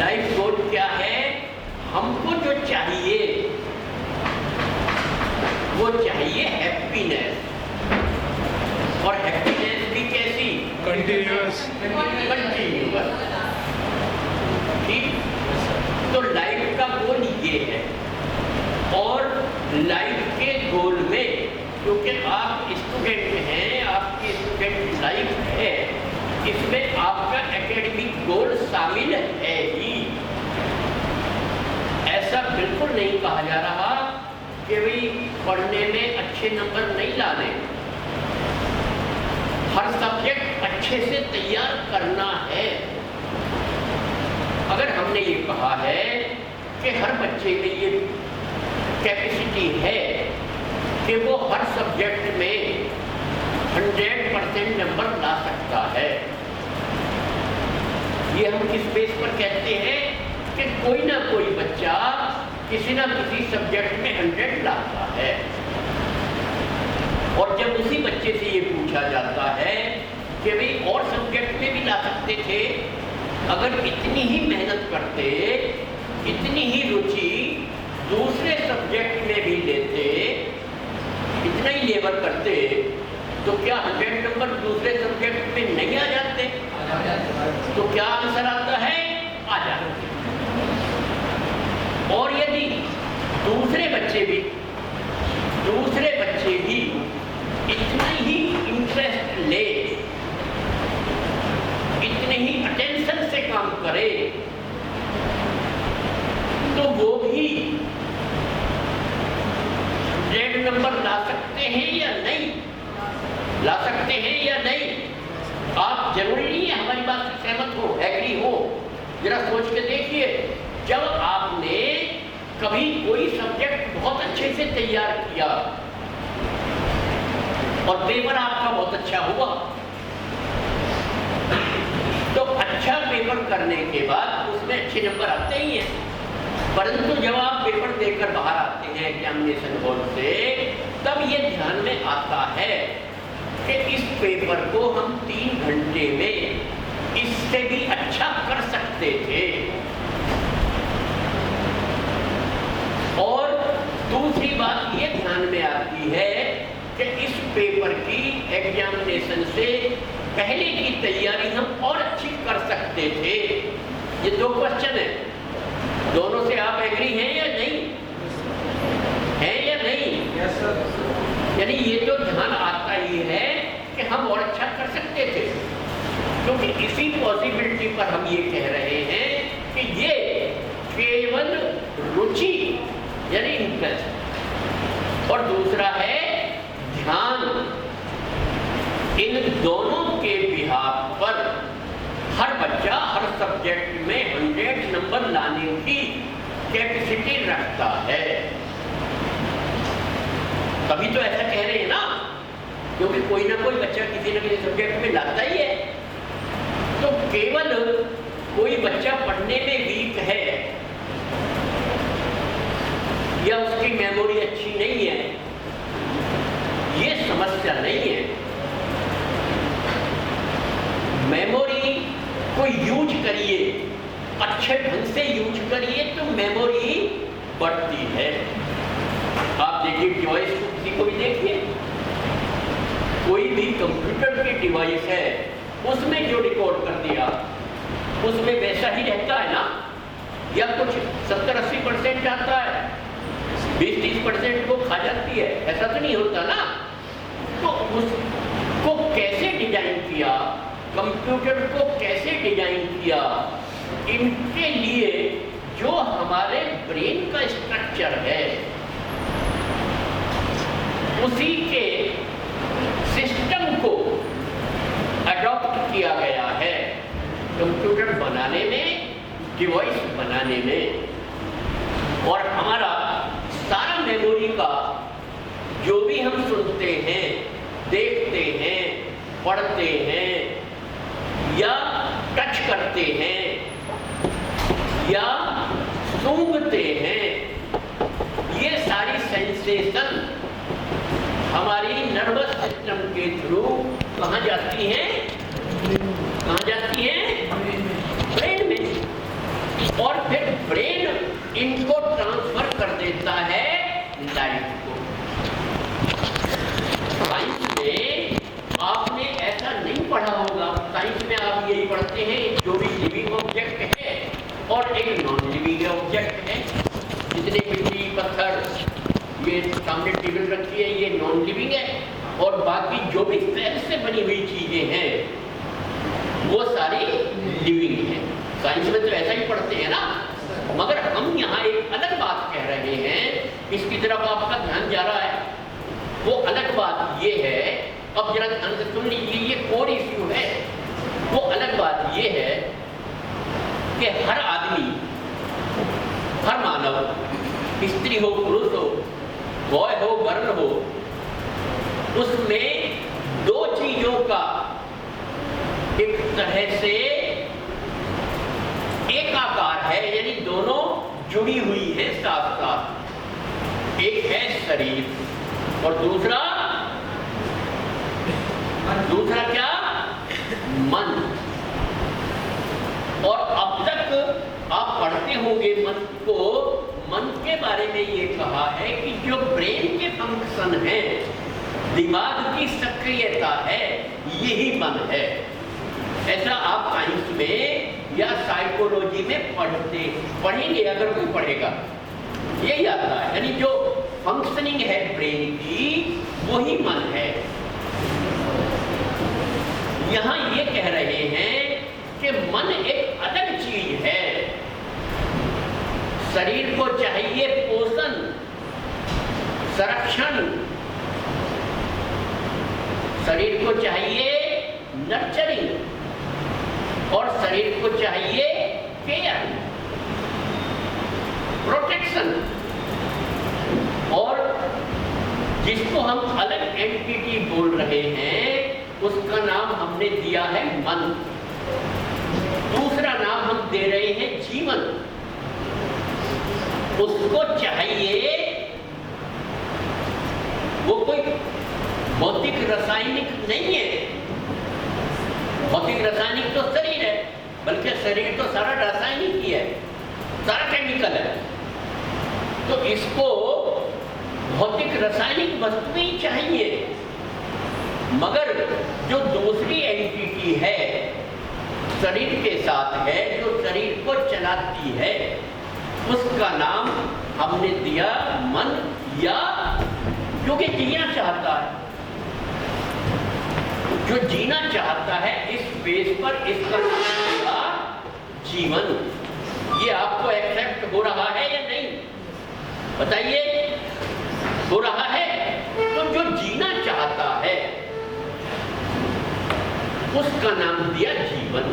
Life goal क्या है? हमको जो चाहिए वो चाहिए हैप्पीनेस, और हैप्पीनेस भी कैसी? कंटिन्यूअस। ठीक। तो लाइफ का गोल ये है, और लाइफ के गोल में क्योंकि आप स्टूडेंट हैं, आपकी स्टूडेंट लाइफ है, इसमें आपका एकेडमिक गोल शामिल है ही। ऐसा बिल्कुल नहीं कहा जा रहा कि भाई पढ़ने में अच्छे नंबर नहीं लाने, हर सब्जेक्ट अच्छे से तैयार करना है। अगर हमने ये कहा है कि हर बच्चे में ये कैपेसिटी है कि वो हर सब्जेक्ट में 100% नंबर ला सकता है, ये हम किस बेस पर कहते हैं कि कोई ना कोई बच्चा किसी ना किसी सब्जेक्ट में 100 लाता है। और जब उसी बच्चे से ये पूछा जाता है कि भाई और सब्जेक्ट में भी ला सकते थे, अगर इतनी ही मेहनत करते, इतनी ही रुचि दूसरे सब्जेक्ट में भी लेते, इतना ही लेबर करते, तो क्या 100 नंबर दूसरे सब्जेक्ट में नहीं आ जाते? तो क्या आंसर आता है? आ जाते। और यदि दूसरे बच्चे भी इतना ही इंटरेस्ट ले, इतने ही अटेंशन से काम करे, तो वो भी 100 नंबर ला सकते हैं या नहीं? ला सकते हैं या नहीं? आप जरूरी नहीं है हमारी बात से सहमत हो, एग्री हो, जरा सोच के देखिए। जब आपने कभी कोई सब्जेक्ट बहुत अच्छे से तैयार किया और पेपर आपका बहुत अच्छा हुआ, तो अच्छा पेपर करने के बाद उसमें अच्छे नंबर आते ही हैं। परंतु जब आप पेपर देकर बाहर आते हैं एग्जामिनेशन हॉल से, तब ये ध्यान में आता है कि इस पेपर को हम 3 घंटे में इससे भी अच्छा कर सकते थे। और दूसरी बात ये ध्यान में आती है कि इस पेपर की एग्जामिनेशन से पहले की तैयारी हम और अच्छी कर सकते थे। ये 2 क्वेश्चन है, दोनों से आप एग्री हैं या नहीं? हैं या नहीं? Yes sir. यानी ये तो ध्यान आता ही है कि हम और अच्छा कर सकते थे, क्योंकि इसी पॉसिबिलिटी पर हम ये कह रहे हैं कि ये केवल रुचि यानी इंटरेस्ट, और दूसरा है ध्यान। इन दोनों के बिहाफ पर हर बच्चा हर सब्जेक्ट में 100 नंबर लाने की कैपेसिटी रखता है। तभी तो ऐसा कह रहे हैं ना, क्योंकि कोई ना कोई बच्चा किसी न किसी सब्जेक्ट में लाता ही है। तो केवल कोई बच्चा पढ़ने में वीक है या उसकी मेमोरी अच्छी नहीं है, ये समस्या नहीं है। मेमोरी को यूज करिए, अच्छे ढंग से यूज करिए तो मेमोरी बढ़ती है। आप देखिए डिवाइस को, किसी को भी देखिए, कोई भी कंप्यूटर की डिवाइस है, उसमें जो रिकॉर्ड कर दिया उसमें वैसा ही रहता है ना, या कुछ 70-80% आता है, 20-30% वो खा जाती है, ऐसा तो नहीं होता ना। तो उसको कैसे डिजाइन किया, कंप्यूटर को कैसे डिजाइन किया, इनके लिए जो हमारे ब्रेन का स्ट्रक्चर है उसी के सिस्टम को अडॉप्ट किया गया है कंप्यूटर बनाने में, डिवाइस बनाने में। और हमारा सारा मेमोरी का जो भी हम सुनते हैं, देखते हैं, पढ़ते हैं या टच करते हैं या सूंघते हैं, ये सारी सेंसेशन हमारी नर्वस सिस्टम के थ्रू कहाँ जाती हैं? कहाँ जाती हैं? ब्रेन में। पढ़ते हैं जो भी लिविंग ऑब्जेक्ट है और एक नॉन लिविंग ऑब्जेक्ट है। जितने मिट्टी पत्थर ये सामने टेबल रखी है ये नॉन लिविंग है, और बाकी जो भी सेल से बनी हुई चीजें हैं वो सारी लिविंग है। साइंस में तो ऐसा ही पढ़ते हैं ना, मगर हम यहाँ एक अलग बात कह रहे हैं, इसकी तरफ आपका ध्यान जा रहा है। वो अलग बात ये है, अब जरा ध्यान से सुन लीजिए, ये कोर इश्यू है। वो अलग बात ये है कि हर आदमी, हर मानव, स्त्री हो पुरुष हो, बॉय हो गर्ल हो, उसमें दो चीजों का एक तरह से एक आकार है, यानी दोनों जुड़ी हुई है साथ साथ। एक है शरीर और दूसरा क्या? मन। और अब तक आप पढ़ते होंगे मन को, मन के बारे में ये कहा है कि जो ब्रेन के फंक्शन है, दिमाग की सक्रियता है, यही मन है। ऐसा आप साइंस में या साइकोलॉजी में पढ़ेंगे, अगर कोई पढ़ेगा यही आता है, यानी जो फंक्शनिंग है ब्रेन की वही मन है। यहां ये कह रहे हैं कि मन एक अलग चीज है। शरीर को चाहिए पोषण, संरक्षण, शरीर को चाहिए नर्चरिंग, और शरीर को चाहिए केयर, प्रोटेक्शन। और जिसको हम अलग एंटिटी बोल रहे हैं उसका नाम हमने दिया है मन। दूसरा नाम हम दे रहे हैं जीवन। उसको चाहिए, वो कोई भौतिक रासायनिक नहीं है। भौतिक रासायनिक तो शरीर है, बल्कि शरीर तो सारा रासायनिक ही है, सारा केमिकल है। तो इसको भौतिक रासायनिक वस्तु ही चाहिए, मगर जो दूसरी एंटिटी है शरीर के साथ है, जो शरीर को चलाती है, उसका नाम हमने दिया मन, या क्योंकि जीना चाहता है, जो जीना चाहता है इस बेस पर इसका नाम दिया जीवन। ये आपको एक्सेप्ट हो रहा है या नहीं? बताइए, हो रहा है? तो जो जीना चाहता है उसका नाम दिया जीवन।